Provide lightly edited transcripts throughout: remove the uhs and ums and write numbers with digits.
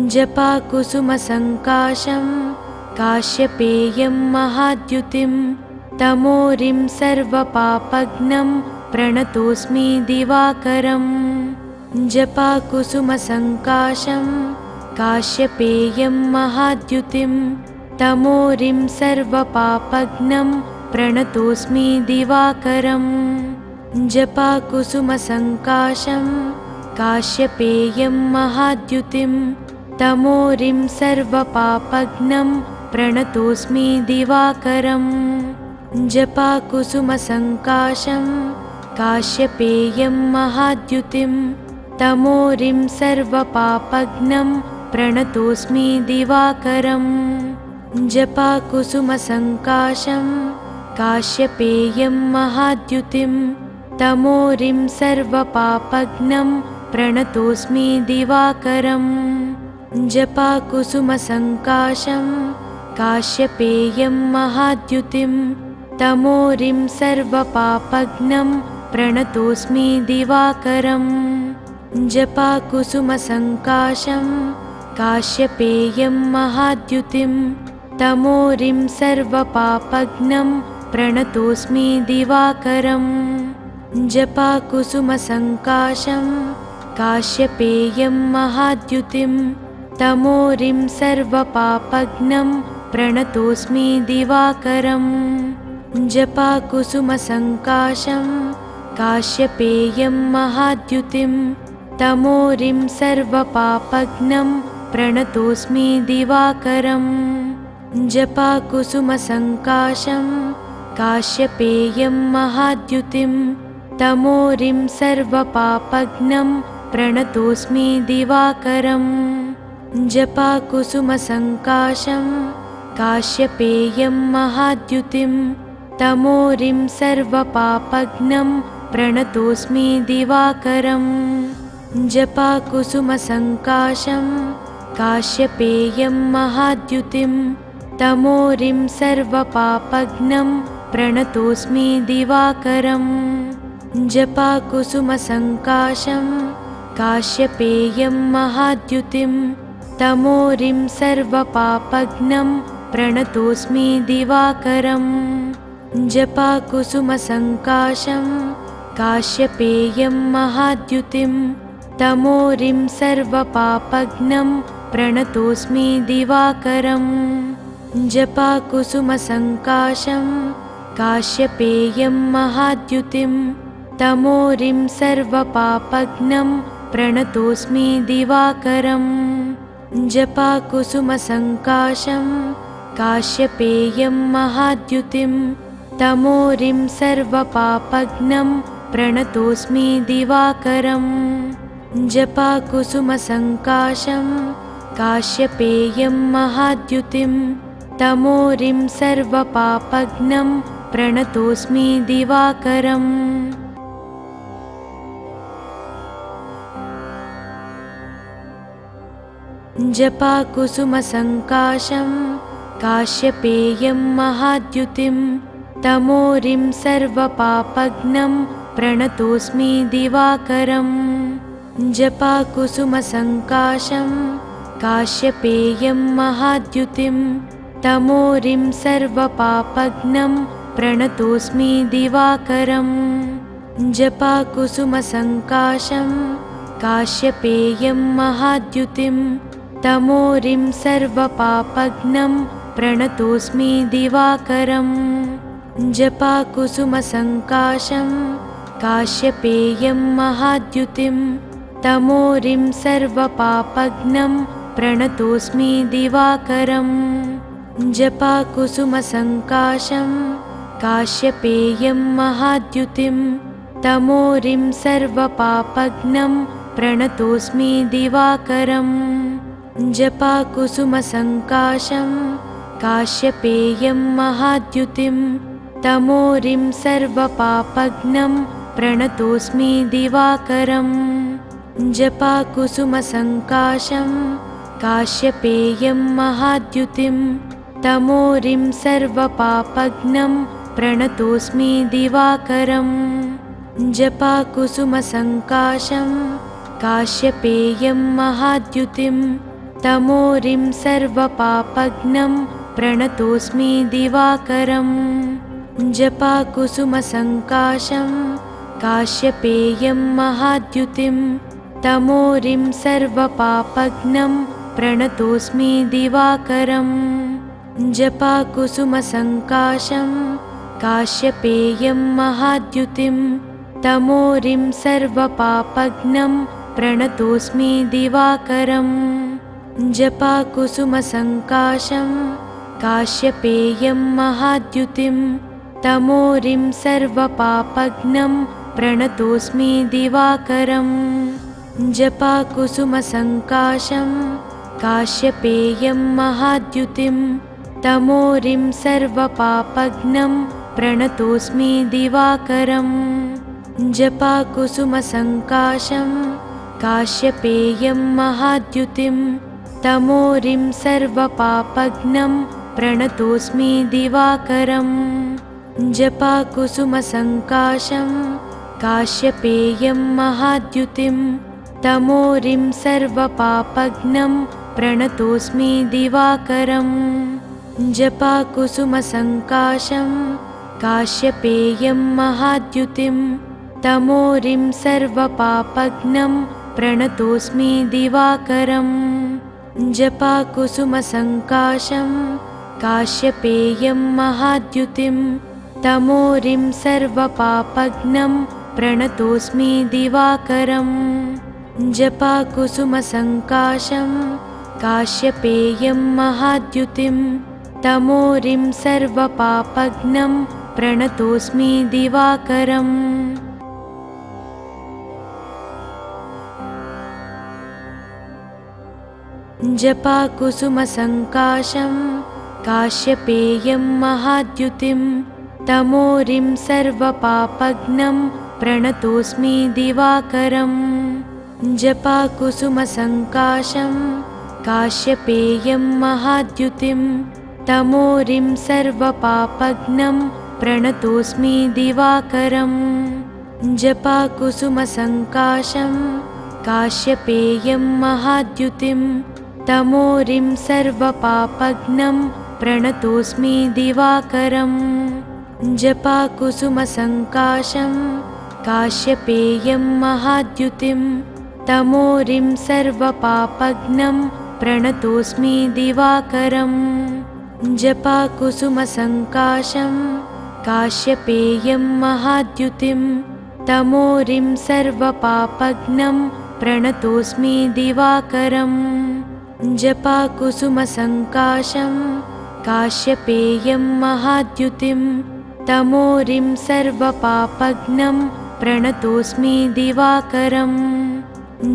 जपाकुसुमसङ्काशं काश्यपेयं महाद्युतिं तमोरिं सर्वपापघ्नं प्रणतोऽस्मि दिवाकरम् जपाकुसुमसङ्काशं काश्यपेयं महाद्युतिं तमोरिं सर्वपापघ्नं प्रणतोऽस्मि दिवाकरम् जपाकुसुमसङ्काशं काश्यपेयं महाद्युतिं तमोरिं सर्वपापघ्नं प्रणतोऽस्मि दिवाकरम् जपाकुसुमसङ्काशं काश्यपेयं महाद्युतिं तमोरिं सर्वपापघ्नं प्रणतोऽस्मि दिवाकरम् जपाकुसुमसङ्काशं काश्यपेयं महाद्युतिं तमोरिं सर्वपापघ्नं प्रणतोऽस्मि दिवाकरम् जपाकुसुमसङ्काशं काश्यपेयं महाद्युतिं तमोरिं सर्वपापघ्नं प्रणतोऽस्मि दिवाकरम् जपाकुसुमसङ्काशं काश्यपेयं महाद्युतिं तमोरिं सर्वपापघ्नं प्रणतोऽस्मि दिवाकरम् जपाकुसुमसङ्काशं काश्यपेयं महाद्युतिं तमोरिं सर्वपापघ्नं प्रणतोऽस्मि दिवाकरम् जपाकुसुमसङ्काशं काश्यपेयं महाद्युतिं तमोरिं सर्वपापघ्नं प्रणतोऽस्मि दिवाकरम् जपाकुसुमसङ्काशं काश्यपेयं महाद्युतिं तमोरिं सर्वपापघ्नं प्रणतोऽस्मि दिवाकरम् जपाकुसुमसङ्काशं काश्यपेयं महाद्युतिं तमोरिं सर्वपापघ्नं प्रणतोऽस्मि दिवाकरम् जपाकुसुमसङ्काशं काश्यपेयं महाद्युतिं तमोरिं सर्वपापघ्नं प्रणतोऽस्मि दिवाकरम् जपाकुसुमसङ्काशं काश्यपेयं महाद्युतिं तमोरिं सर्वपापघ्नं प्रणतोऽस्मि दिवाकरम् जपाकुसुमसङ्काशं काश्यपेयं महाद्युतिं तमोरिं सर्वपापघ्नं प्रणतोऽस्मि दिवाकरम् जपाकुसुमसङ्काशं काश्यपेयं महाद्युतिं तमोरिं सर्वपापघ्नं प्रणतोऽस्मि दिवाकरम् जपाकुसुमसङ्काशं काश्यपेयं महाद्युतिं तमोरिं सर्वपापघ्नं प्रणतोऽस्मि दिवाकरम् जपाकुसुमसङ्काशं काश्यपेयं महाद्युतिं तमोरिं सर्वपापघ्नं प्रणतोऽस्मि दिवाकरम् जपाकुसुमसङ्काशं काश्यपेयं महाद्युतिं तमोरिं सर्वपापघ्नं प्रणतोऽस्मि दिवाकरम् जपाकुसुमसङ्काशं काश्यपेयं महाद्युतिं तमोरिं सर्वपापघ्नं प्रणतोऽस्मि दिवाकरम् जपाकुसुमसङ्काशं काश्यपेयं महाद्युतिं तमोरिं सर्वपापघ्नं प्रणतोऽस्मि दिवाकरम् जपाकुसुमसङ्काशं काश्यपेयं महाद्युतिं तमोरिं सर्वपापघ्नं प्रणतोऽस्मि दिवाकरम् जपाकुसुमसङ्काशं काश्यपेयं महाद्युतिं तमोरिं सर्वपापघ्नं प्रणतोऽस्मि दिवाकरम् जपाकुसुमसङ्काशं काश्यपेयं महाद्युतिं तमोरिं सर्वपापघ्नं प्रणतोऽस्मि दिवाकरम् जपाकुसुमसङ्काशं काश्यपेयं महाद्युतिं तमोरिं सर्वपापघ्नं प्रणतोऽस्मि दिवाकरम् जपाकुसुमसङ्काशं काश्यपेयं महाद्युतिं तमोरिं सर्वपापघ्नं प्रणतोऽस्मि दिवाकरम्। जपाकुसुमसङ्काशं काश्यपेयं महाद्युतिं तमोरिं सर्वपापघ्नं प्रणतोऽस्मि दिवाकरम्। जपाकुसुमसङ्काशं काश्यपेयं महाद्युतिं तमोरिं सर्वपापघ्नं प्रणतोऽस्मि दिवाकरम्। जपाकुसुमसङ्काशं काश्यपेयं महाद्युतिं तमोरिं सर्वपापघ्नं प्रणतोऽस्मि दिवाकरम्। जपाकुसुमसङ्काशं काश्यपेयं महाद्युतिं तमोरिं सर्वपापघ्नं प्रणतोऽस्मि दिवाकरम्। जपाकुसुमसङ्काशं काश्यपेयं महाद्युतिं तमोरिं सर्वपापघ्नं प्रणतोऽस्मि दिवाकरम्। जपाकुसुमसङ्काशं काश्यपेयं महाद्युतिं तमोरिं सर्वपापघ्नं प्रणतोऽस्मि दिवाकरम्। जपाकुसुमसङ्काशं काश्यपेयं महाद्युतिं तमोरिं सर्वपापघ्नं प्रणतोऽस्मि दिवाकरम्। जपाकुसुमसङ्काशं काश्यपेयं महाद्युतिं तमोरिं सर्वपापघ्नं प्रणतोऽस्मि दिवाकरम्। जपाकुसुमसङ्काशं काश्यपेयं महाद्युतिं तमोरिं सर्वपापघ्नं प्रणतोऽस्मि दिवाकरम्। जपाकुसुमसङ्काशं काश्यपेयं महाद्युतिं तमोरिं सर्वपापघ्नं प्रणतोऽस्मि दिवाकरम्। जपाकुसुमसङ्काशं काश्यपेयं महाद्युतिं तमोरिं सर्वपापघ्नं प्रणतोऽस्मि दिवाकरम्। जपाकुसुमसङ्काशं काश्यपेयं महाद्युतिं तमोरिं सर्वपापघ्नं प्रणतोऽस्मि दिवाकरम्। जपाकुसुमसङ्काशं काश्यपेयं महाद्युतिं तमोरिं सर्वपापघ्नं प्रणतोऽस्मि दिवाकरम्। जपाकुसुमसङ्काशं काश्यपेयं महाद्युतिं तमोरिं सर्वपापघ्नं प्रणतोऽस्मि दिवाकरम्। जपाकुसुमसङ्काशं काश्यपेयं महाद्युतिं तमोरिं सर्वपापघ्नं प्रणतोऽस्मि दिवाकरम्।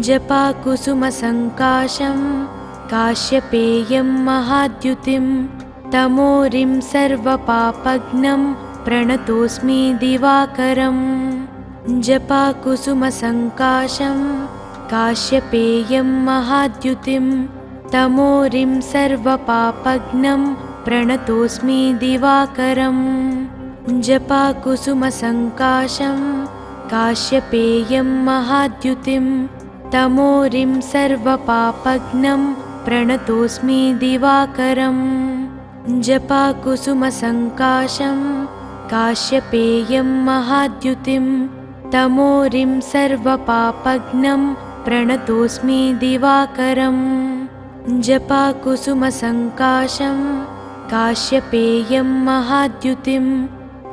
जपाकुसुमसङ्काशं काश्यपेयं महाद्युतिं तमोरिं सर्वपापघ्नं प्रणतोऽस्मि दिवाकरम्। जपाकुसुमसङ्काशं काश्यपेयं महाद्युतिं तमोरिं सर्वपापघ्नं प्रणतोऽस्मि दिवाकरम्। जपाकुसुमसङ्काशं काश्यपेयं महाद्युतिं तमोरिं सर्वपापघ्नं प्रणतोऽस्मि दिवाकरम्। जपाकुसुमसङ्काशं काश्यपेयं महाद्युतिं तमोरिं सर्वपापघ्नं प्रणतोऽस्मि दिवाकरम्। जपाकुसुमसङ्काशं काश्यपेयं महाद्युतिं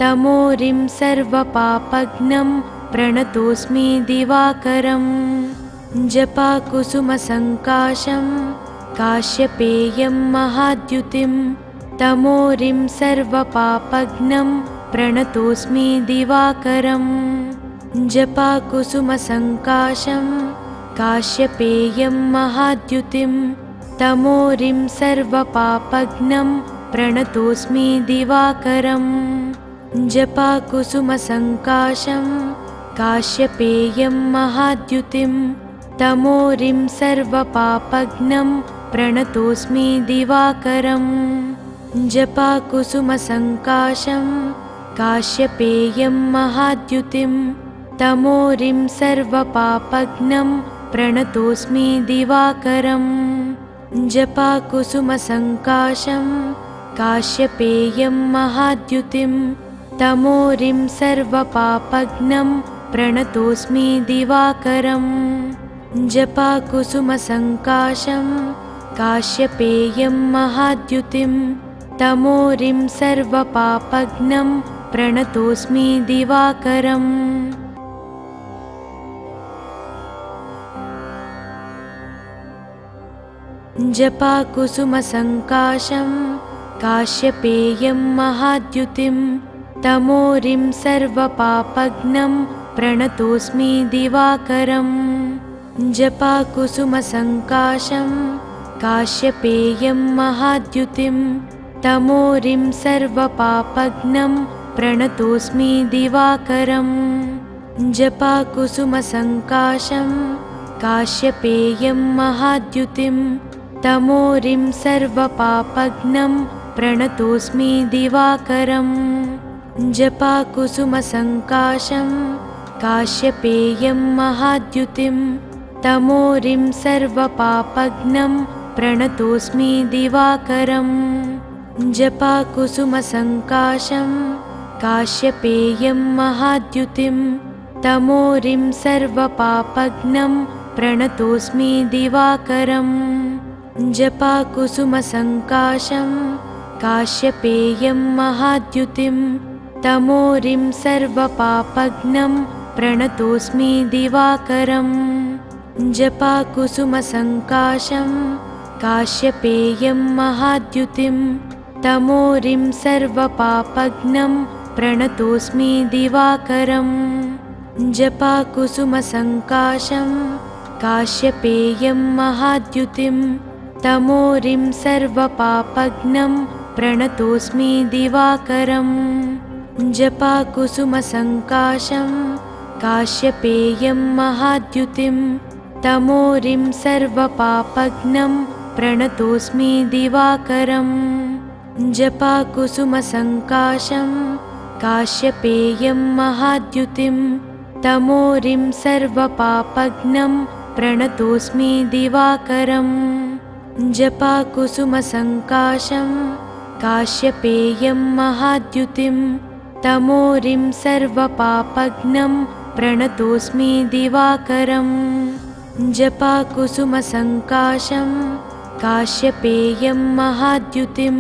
तमोरिं सर्वपापघ्नं प्रणतोऽस्मि दिवाकरम्। जपाकुसुमसङ्काशं काश्यपेयं महाद्युतिं तमोरिं सर्वपापघ्नं प्रणतोऽस्मि दिवाकरम्। जपाकुसुमसङ्काशं काश्यपेयं महाद्युतिं तमोरिं सर्वपापघ्नं प्रणतोऽस्मि दिवाकरम्। जपाकुसुमसङ्काशं काश्यपेयं महाद्युतिं तमोरिं सर्वपापघ्नं प्रणतोऽस्मि दिवाकरम्। जपाकुसुमसङ्काशं काश्यपेयं महाद्युतिं तमोरिं सर्वपापघ्नं प्रणतोऽस्मि दिवाकरम्। जपाकुसुमसङ्काशं काश्यपेयं महाद्युतिं तमोरिं सर्वपापघ्नं प्रणतोऽस्मि दिवाकरम् जपाकुसुमसङ्काशं काश्यपेयं महाद्युतिं तमोरिं सर्वपापघ्नं प्रणतोऽस्मि दिवाकरम् जपाकुसुमसङ्काशं काश्यपेयं महाद्युतिं तमोरिं सर्वपापघ्नं प्रणतोऽस्मि दिवाकरम् जपाकुसुमसङ्काशं काश्यपेयं महाद्युतिं तमोरिं सर्वपापघ्नं प्रणतोऽस्मि दिवाकरम् जपाकुसुमसङ्काशं काश्यपेयं महाद्युतिं तमोरिं सर्वपापघ्नं प्रणतोऽस्मि दिवाकरम् जपाकुसुमसङ्काशं काश्यपेयं महाद्युतिं तमोरिं सर्वपापघ्नं प्रणतोऽस्मि दिवाकरम् जपाकुसुमसङ्काशं काश्यपेयं महाद्युतिं तमोरिं सर्वपापघ्नं प्रणतोऽस्मि दिवाकरम् जपाकुसुमसङ्काशं काश्यपेयं महाद्युतिं तमोरिं सर्वपापघ्नं प्रणतोऽस्मि दिवाकरम् जपाकुसुमसङ्काशं काश्यपेयं महाद्युतिं तमोरिं सर्वपापघ्नं प्रणतोऽस्मि दिवाकरम् जपाकुसुमसङ्काशं काश्यपेयं महाद्युतिं तमोरिं सर्वपापघ्नं प्रणतोऽस्मि दिवाकरम् जपाकुसुमसङ्काशं काश्यपेयं महाद्युतिं तमोरिं सर्वपापघ्नं प्रणतोऽस्मि दिवाकरम् जपाकुसुमसङ्काशं काश्यपेयं महाद्युतिं तमोरिं सर्वपापघ्नं प्रणतोऽस्मि दिवाकरम् जपाकुसुमसङ्काशं काश्यपेयं महाद्युतिं तमोरिं सर्वपापघ्नं प्रणतोऽस्मि दिवाकरम् जपाकुसुमसङ्काशं काश्यपेयं महाद्युतिं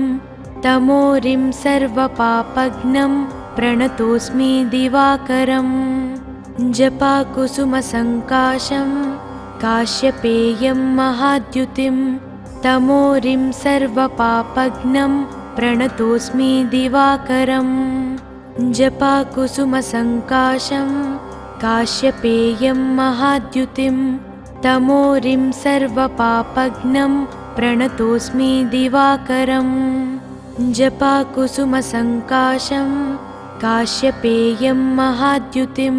तमोरिं सर्वपापघ्नं प्रणतोऽस्मि दिवाकरम् जपाकुसुमसङ्काशं काश्यपेयं महाद्युतिं तमोरिं सर्वपापघ्नं प्रणतोऽस्मि दिवाकरम् जपाकुसुमसङ्काशं काश्यपेयं महाद्युतिं तमोरिं सर्वपापघ्नं प्रणतोऽस्मि दिवाकरम् जपाकुसुमसङ्काशं काश्यपेयं महाद्युतिं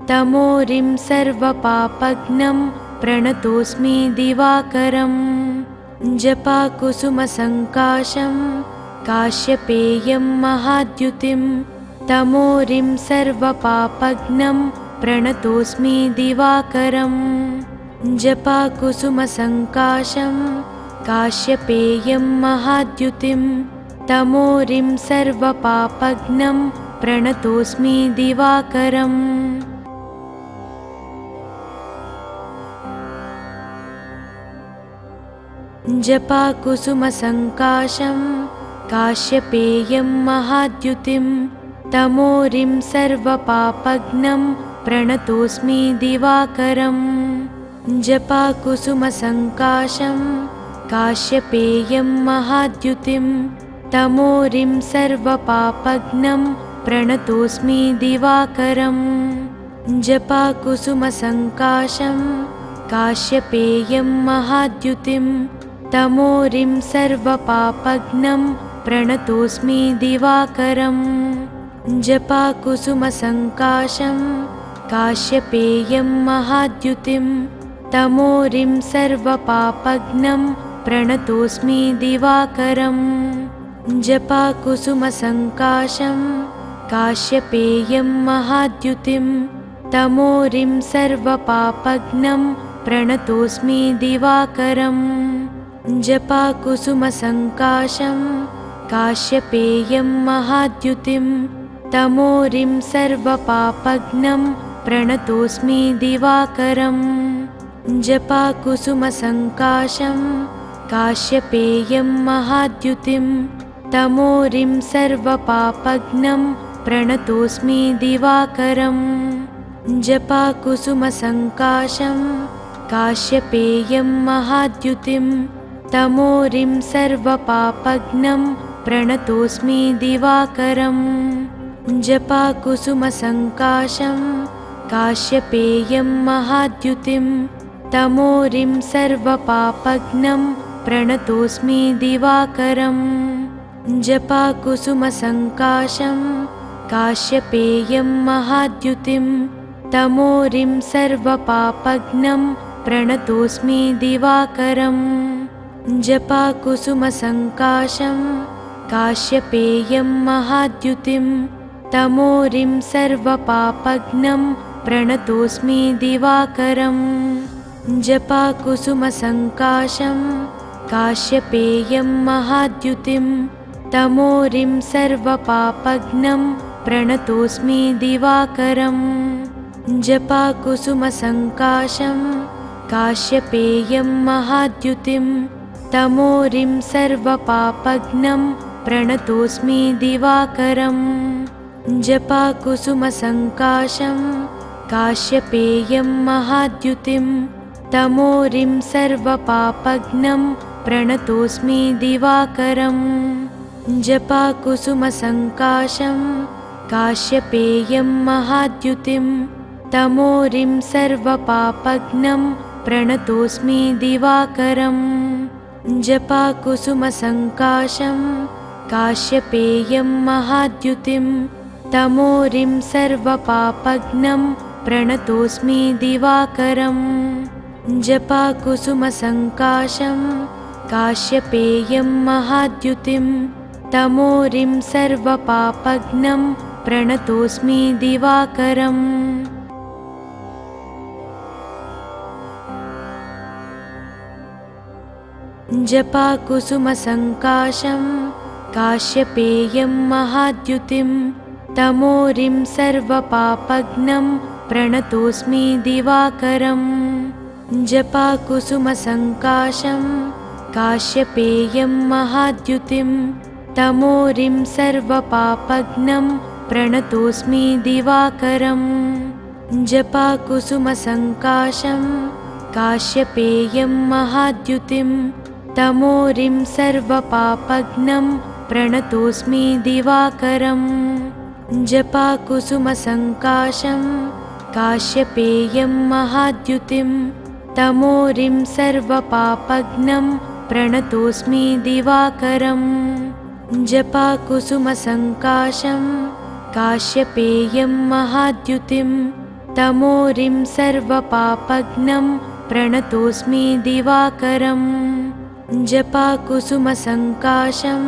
तमोरिं सर्वपापघ्नं प्रणतोऽस्मि दिवाकरम् जपाकुसुमसङ्काशं काश्यपेयं महाद्युतिं तमोरिं सर्वपापघ्नं प्रणतोऽस्मि दिवाकरम् जपाकुसुमसङ्काशं काश्यपेयं महाद्युतिं तमोरिं सर्वपापघ्नं प्रणतोऽस्मि दिवाकरम् जपाकुसुमसङ्काशं काश्यपेयं महाद्युतिं तमोरिं सर्वपापघ्नं प्रणतोऽस्मि दिवाकरम् जपाकुसुमसङ्काशं काश्यपेयं महाद्युतिं तमोरिं सर्वपापघ्नं प्रणतोऽस्मि दिवाकरम् जपाकुसुमसङ्काशं काश्यपेयं महाद्युतिं तमोरिं सर्वपापघ्नं प्रणतोऽस्मि दिवाकरम् जपाकुसुमसङ्काशं काश्यपेयं महाद्युतिं तमोरिं सर्वपापघ्नं प्रणतोऽस्मि दिवाकरम् जपाकुसुमसङ्काशं काश्यपेयं महाद्युतिं तमोरिं सर्वपापघ्नं प्रणतोऽस्मि दिवाकरम् जपाकुसुमसङ्काशं काश्यपेयं महाद्युतिं तमोरिं सर्वपापघ्नं प्रणतोऽस्मि दिवाकरम् जपाकुसुमसङ्काशं काश्यपेयं महाद्युतिं तमोरिं सर्वपापघ्नं प्रणतोऽस्मि दिवाकरम् जपाकुसुमसङ्काशं काश्यपेयं महाद्युतिं तमोरिं सर्वपापघ्नं प्रणतोऽस्मि दिवाकरम् जपाकुसुमसङ्काशं काश्यपेयं महाद्युतिं तमोरिं सर्वपापघ्नं प्रणतोऽस्मि दिवाकरम् जपाकुसुमसङ्काशं काश्यपेयं महाद्युतिं तमोरिं सर्वपापघ्नं प्रणतोऽस्मि दिवाकरम् जपाकुसुमसङ्काशं काश्यपेयं महाद्युतिं तमोरिं सर्वपापघ्नं प्रणतोऽस्मि दिवाकरम् जपाकुसुमसङ्काशं काश्यपेयं महाद्युतिं तमोरिं सर्वपापघ्नं प्रणतोऽस्मि दिवाकरम् जपाकुसुमसङ्काशं काश्यपेयं महाद्युतिं तमोरिं सर्वपापघ्नं प्रणतोऽस्मि दिवाकरम् जपाकुसुमसङ्काशं काश्यपेयं महाद्युतिं तमोरिं सर्वपापघ्नं प्रणतोऽस्मि दिवाकरम् जपाकुसुमसङ्काशं काश्यपेयं महाद्युतिं तमोरिं सर्वपापघ्नं प्रणतोऽस्मि दिवाकरम् जपाकुसुमसङ्काशं काश्यपेयं महाद्युतिं तमोरिं सर्वपापघ्नं प्रणतोऽस्मि दिवाकरम् जपाकुसुमसङ्काशं काश्यपेयं महाद्युतिं तमोरिं सर्वपापघ्नं प्रणतोऽस्मि दिवाकरम् जपाकुसुमसङ्काशं काश्यपेयं महाद्युतिं तमोरिं सर्वपापघ्नं प्रणतोऽस्मि दिवाकरम् जपाकुसुमसङ्काशं काश्यपेयं महाद्युतिं तमोरिं सर्वपापघ्नं प्रणतोऽस्मि दिवाकरम् जपाकुसुमसङ्काशं काश्यपेयं महाद्युतिं तमोरिं सर्वपापघ्नं प्रणतोऽस्मि दिवाकरम् जपाकुसुमसङ्काशं काश्यपेयं महाद्युतिं तमोरिं सर्वपापघ्नं प्रणतोऽस्मि दिवाकरम् जपाकुसुमसङ्काशं काश्यपेयं महाद्युतिं तमोरिं सर्वपापघ्नं प्रणतोऽस्मि दिवाकरम् जपाकुसुमसङ्काशं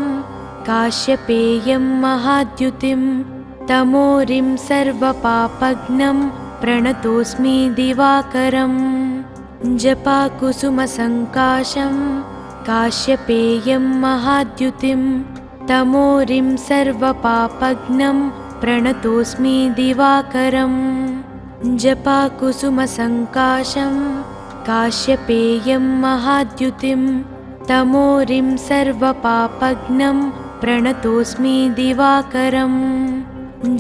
काश्यपेयं महाद्युतिं तमोरिं सर्वपापघ्नं प्रणतोऽस्मि दिवाकरम् जपाकुसुमसङ्काशं काश्यपेयं महाद्युतिं तमोरिं सर्वपापघ्नं प्रणतोऽस्मि दिवाकरम् जपाकुसुमसङ्काशं काश्यपेयं महाद्युतिं तमोरिं सर्वपापघ्नं प्रणतोऽस्मि दिवाकरम्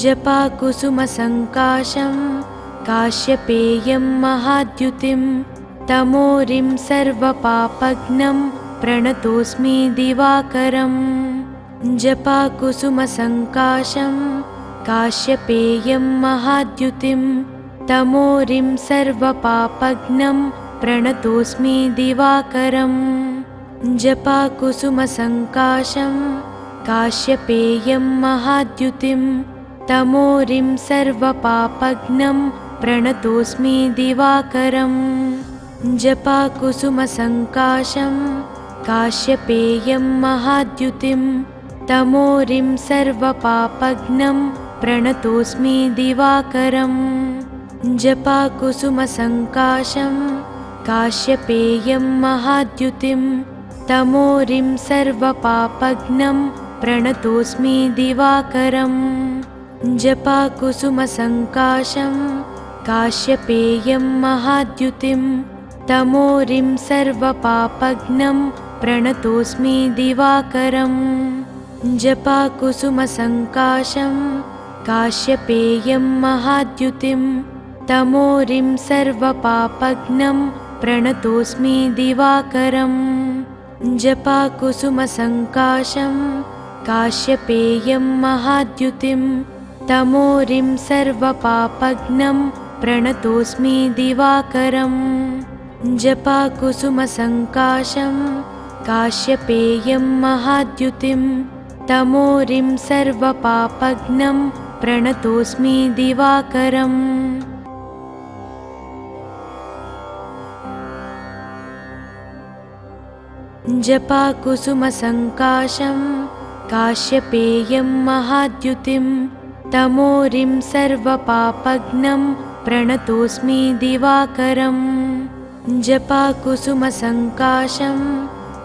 जपाकुसुमसङ्काशं काश्यपेयं महाद्युतिं तमोरिं सर्वपापघ्नं प्रणतोऽस्मि दिवाकरम् जपाकुसुमसङ्काशं काश्यपेयं महाद्युतिं तमोरिं सर्वपापघ्नं प्रणतोऽस्मि दिवाकरम् जपाकुसुमसङ्काशं काश्यपेयं महाद्युतिं तमोरिं सर्वपापघ्नं प्रणतोऽस्मि दिवाकरम् जपाकुसुमसङ्काशं काश्यपेयं महाद्युतिं तमोरिं सर्वपापघ्नं प्रणतोऽस्मि दिवाकरम् जपाकुसुमसङ्काशं काश्यपेयं महाद्युतिं तमोरिं सर्वपापघ्नं प्रणतोऽस्मि दिवाकरम्। जपाकुसुमसङ्काशं काश्यपेयं महाद्युतिं तमोरिं सर्वपापघ्नं प्रणतोऽस्मि दिवाकरम्। जपाकुसुमसङ्काशं काश्यपेयं महाद्युतिं तमोरिं सर्वपापघ्नं प्रणतोऽस्मि दिवाकरम्। जपाकुसुमसङ्काशं काश्यपेयं महाद्युतिं तमोरिं सर्वपापघ्नं प्रणतोऽस्मि दिवाकरम्। जपाकुसुमसङ्काशं काश्यपेयं महाद्युतिं तमोरिं सर्वपापघ्नं प्रणतोऽस्मि दिवाकरम्। जपाकुसुमसङ्काशं काश्यपेयं महाद्युतिं तमोरिं सर्वपापघ्नं प्रणतोऽस्मि दिवाकरम्। जपाकुसुमसङ्काशं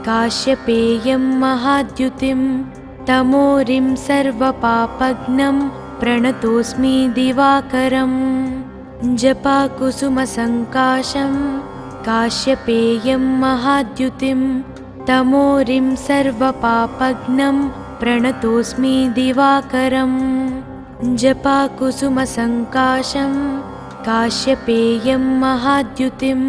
काश्यपेयं महाद्युतिं तमोरिं सर्वपापघ्नं प्रणतोऽस्मि दिवाकरम्। जपाकुसुमसङ्काशं काश्यपेयं महाद्युतिं तमोरिं सर्वपापघ्नं प्रणतोऽस्मि दिवाकरम्। जपाकुसुमसङ्काशं काश्यपेयं महाद्युतिं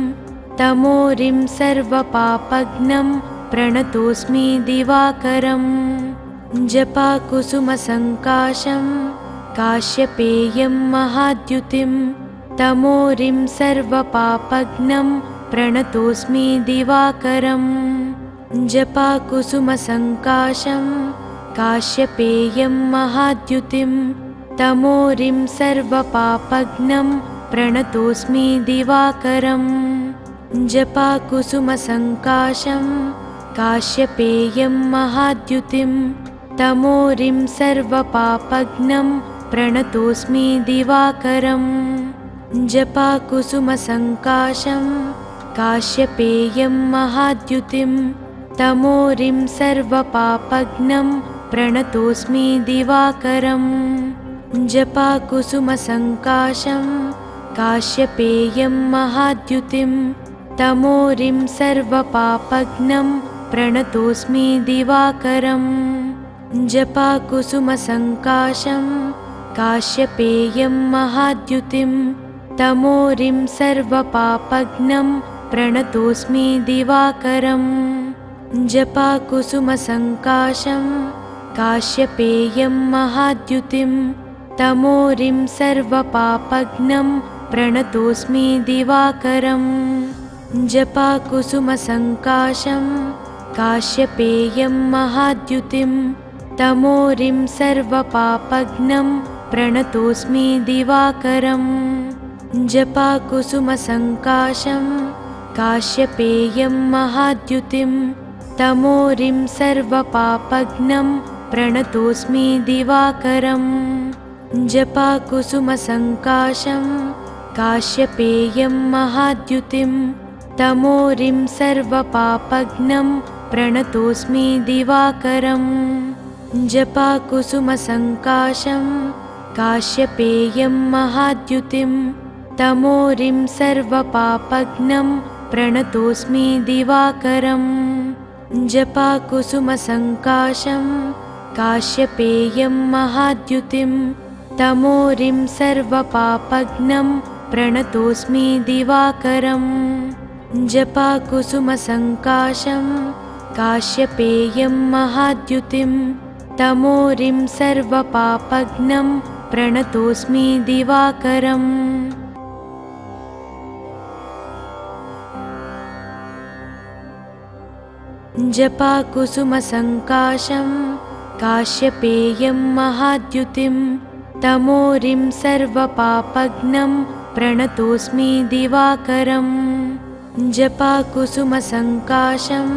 तमोरिं सर्वपापघ्नं प्रणतोऽस्मि दिवाकरम्। जपाकुसुमसङ्काशं काश्यपेयं महाद्युतिं तमोरिं सर्वपापघ्नं प्रणतोऽस्मि दिवाकरम्। जपाकुसुमसङ्काशं काश्यपेयं महाद्युतिं तमोरिं सर्वपापघ्नं प्रणतोऽस्मि दिवाकरम्। जपाकुसुमसङ्काशं काश्यपेयं महाद्युतिं तमोरिं सर्वपापघ्नं प्रणतोऽस्मि दिवाकरम्। जपाकुसुमसङ्काशं काश्यपेयं महाद्युतिं तमोरिं सर्वपापघ्नं प्रणतोऽस्मि दिवाकरम्। जपाकुसुमसङ्काशं काश्यपेयं महाद्युतिं तमोरिं सर्वपापघ्नं प्रणतोऽस्मि दिवाकरम्। जपाकुसुमसङ्काशं काश्यपेयं महाद्युतिं तमोरिं सर्वपापघ्नं प्रणतोऽस्मि दिवाकरम्। जपाकुसुमसङ्काशं काश्यपेयं महाद्युतिं तमोरिं सर्वपापघ्नं प्रणतोऽस्मि दिवाकरम्। जपाकुसुमसङ्काशं काश्यपेयं महाद्युतिं तमोरिं सर्वपापघ्नं प्रणतोऽस्मि दिवाकरम्। जपाकुसुमसङ्काशं काश्यपेयं महाद्युतिं तमोरिं सर्वपापघ्नं प्रणतोऽस्मि दिवाकरम्। जपाकुसुमसङ्काशं काश्यपेयं महाद्युतिं तमोरिं सर्वपापघ्नं प्रणतोऽस्मि दिवाकरम्। जपाकुसुमसङ्काशं काश्यपेयं महाद्युतिं तमोरिं सर्वपापघ्नं प्रणतोऽस्मि दिवाकरम्। जपाकुसुमसङ्काशं काश्यपेयं महाद्युतिं तमोरिं सर्वपापघ्नं प्रणतोऽस्मि दिवाकरम्। जपाकुसुमसङ्काशं काश्यपेयं महाद्युतिं तमोरिं सर्वपापघ्नं प्रणतोऽस्मि दिवाकरम्। जपाकुसुमसङ्काशं काश्यपेयं महाद्युतिं तमोरिं सर्वपापघ्नं प्रणतोऽस्मि दिवाकरम्। जपाकुसुमसङ्काशं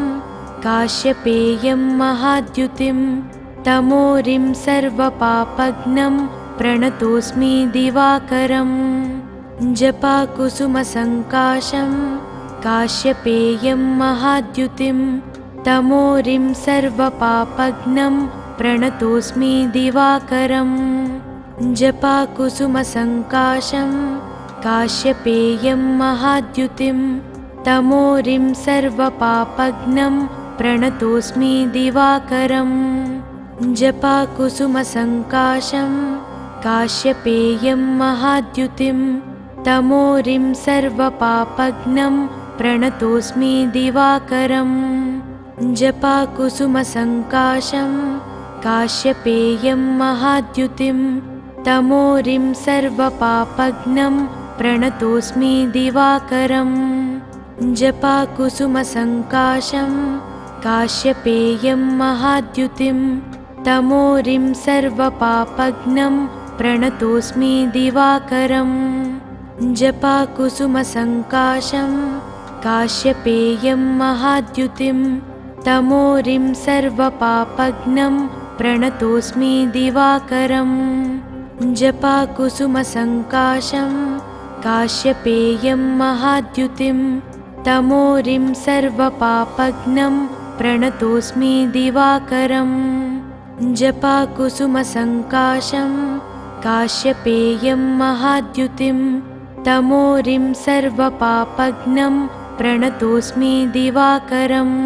काश्यपेयं महाद्युतिं तमोरिं सर्वपापघ्नं प्रणतोऽस्मि दिवाकरम्। जपाकुसुमसङ्काशं काश्यपेयं महाद्युतिं तमोरिं सर्वपापघ्नं प्रणतोऽस्मि दिवाकरम्। जपाकुसुमसङ्काशं काश्यपेयं महाद्युतिं तमोरिं सर्वपापघ्नं प्रणतोऽस्मि दिवाकरम्। जपाकुसुमसङ्काशं काश्यपेयं महाद्युतिं तमोरिं सर्वपापघ्नं प्रणतोऽस्मि दिवाकरम्। जपाकुसुमसङ्काशं काश्यपेयं महाद्युतिं तमोरिं सर्वपापघ्नं प्रणतोऽस्मि दिवाकरम्। जपाकुसुमसङ्काशं काश्यपेयं महाद्युतिं तमोरिं सर्वपापघ्नं प्रणतोऽस्मि दिवाकरम्। जपाकुसुमसङ्काशं काश्यपेयं महाद्युतिं तमोरिं सर्वपापघ्नं प्रणतोऽस्मि दिवाकरम्। जपाकुसुमसङ्काशं काश्यपेयं महाद्युतिं तमोरिं सर्वपापघ्नं प्रणतोऽस्मि दिवाकरम्। जपाकुसुमसङ्काशं काश्यपेयं महाद्युतिं तमोरिं सर्वपापघ्नं प्रणतोऽस्मि दिवाकरम्।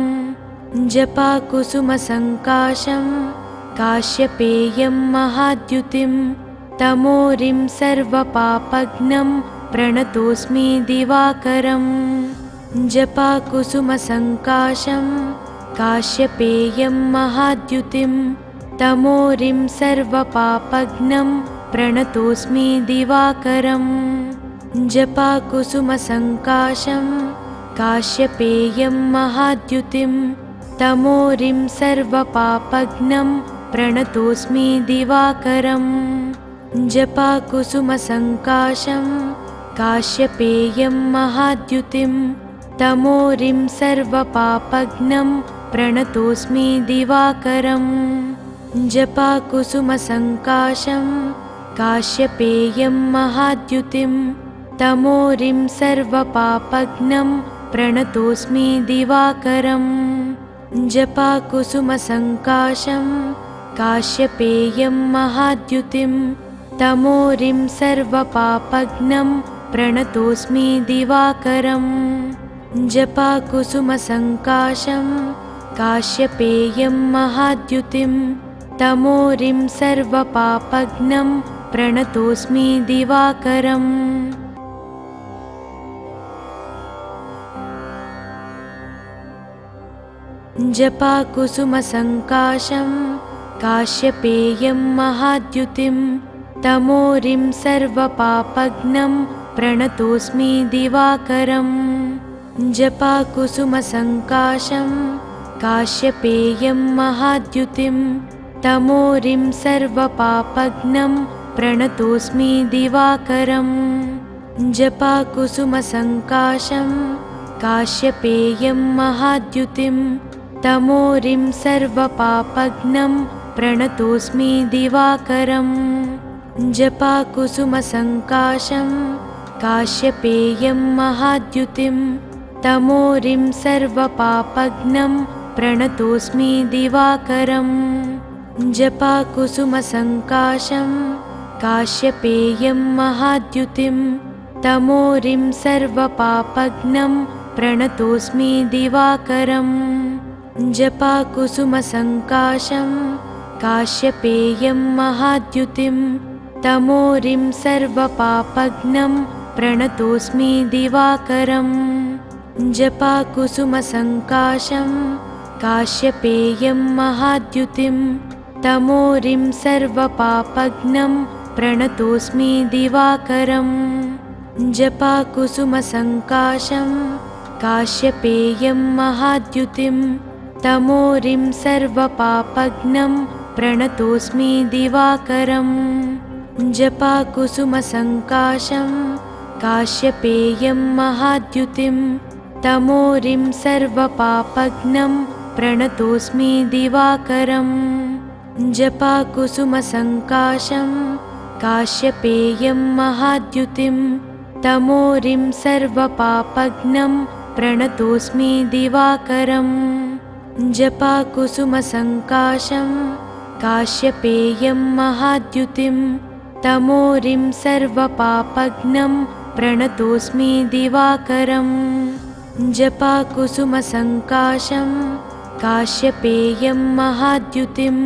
जपाकुसुमसङ्काशं काश्यपेयं महाद्युतिं तमोरिं सर्वपापघ्नं प्रणतोऽस्मि दिवाकरम्। जपाकुसुमसङ्काशं काश्यपेयं महाद्युतिं तमोरिं सर्वपापघ्नं प्रणतोऽस्मि दिवाकरम्। जपाकुसुमसङ्काशं काश्यपेयं महाद्युतिं तमोरिं सर्वपापघ्नं प्रणतोऽस्मि दिवाकरम्। जपाकुसुमसङ्काशं काश्यपेयं महाद्युतिं तमोरिं सर्वपापघ्नं प्रणतोऽस्मि दिवाकरम्। जपाकुसुमसङ्काशं काश्यपेयं महाद्युतिं तमोरिं सर्वपापघ्नं प्रणतोऽस्मि दिवाकरम्। जपाकुसुमसङ्काशं काश्यपेयं महाद्युतिं तमोरिं सर्वपापघ्नं प्रणतोऽस्मि दिवाकरम्। जपाकुसुमसङ्काशं काश्यपेयं महाद्युतिं तमोरिं सर्वपापघ्नं प्रणतोऽस्मि दिवाकरम्। जपाकुसुमसङ्काशं काश्यपेयं महाद्युतिं तमोरिं सर्वपापघ्नं प्रणतोऽस्मि दिवाकरम्। जपाकुसुमसङ्काशं काश्यपेयं महाद्युतिं तमोरिं सर्वपापघ्नं प्रणतोऽस्मि दिवाकरम्। जपाकुसुमसङ्काशं काश्यपेयं महाद्युतिं तमोरिं सर्वपापघ्नं प्रणतोऽस्मि दिवाकरम्। जपाकुसुमसङ्काशं काश्यपेयं महाद्युतिं तमोरिं सर्वपापघ्नं प्रणतोऽस्मि दिवाकरम्। जपाकुसुमसङ्काशं काश्यपेयं महाद्युतिं तमोरिं सर्वपापघ्नं प्रणतोऽस्मि दिवाकरम्। जपाकुसुमसङ्काशं काश्यपेयं महाद्युतिं तमोरिं सर्वपापघ्नं प्रणतोऽस्मि दिवाकरम्। जपाकुसुमसङ्काशं काश्यपेयं महाद्युतिं तमोरिं सर्वपापघ्नं प्रणतोऽस्मि दिवाकरम्। जपाकुसुमसङ्काशं काश्यपेयं महाद्युतिं तमोरिं सर्वपापघ्नं प्रणतोऽस्मि दिवाकरम्। जपाकुसुमसङ्काशं काश्यपेयं महाद्युतिं तमोरिं सर्वपापघ्नं प्रणतोऽस्मि दिवाकरम्। जपाकुसुमसङ्काशं काश्यपेयं महाद्युतिं तमोरिं सर्वपापघ्नं प्रणतोऽस्मि दिवाकरम्। जपाकुसुमसङ्काशं काश्यपेयं महाद्युतिं तमोरिं सर्वपापघ्नं प्रणतोऽस्मि दिवाकरम् जपाकुसुमसङ्काशं काश्यपेयं महाद्युतिं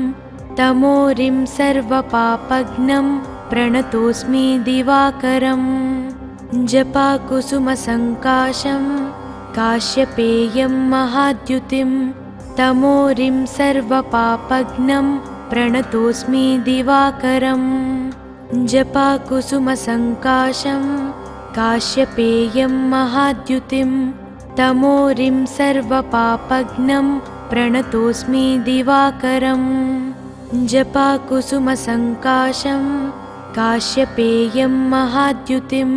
तमोरिं सर्वपापघ्नं प्रणतोऽस्मि दिवाकरम् जपाकुसुमसङ्काशं काश्यपेयं महाद्युतिं तमोरिं सर्वपापघ्नं प्रणतोऽस्मि दिवाकरम् जपाकुसुमसङ्काशं काश्यपेयं महाद्युतिं तमोरिं सर्वपापघ्नं प्रणतोऽस्मि दिवाकरम् जपाकुसुमसङ्काशं काश्यपेयं महाद्युतिं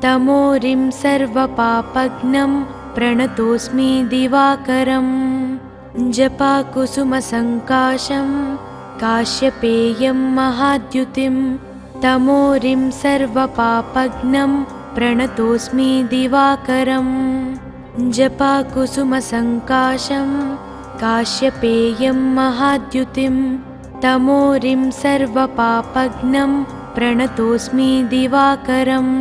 तमोरिं सर्वपापघ्नं प्रणतोऽस्मि दिवाकरम् जपाकुसुमसङ्काशं काश्यपेयं महाद्युतिं तमोरिं सर्वपापघ्नं प्रणतोऽस्मि दिवाकरम् जपाकुसुमसङ्काशं काश्यपेयं महाद्युतिं तमोरिं सर्वपापघ्नं प्रणतोऽस्मि दिवाकरम्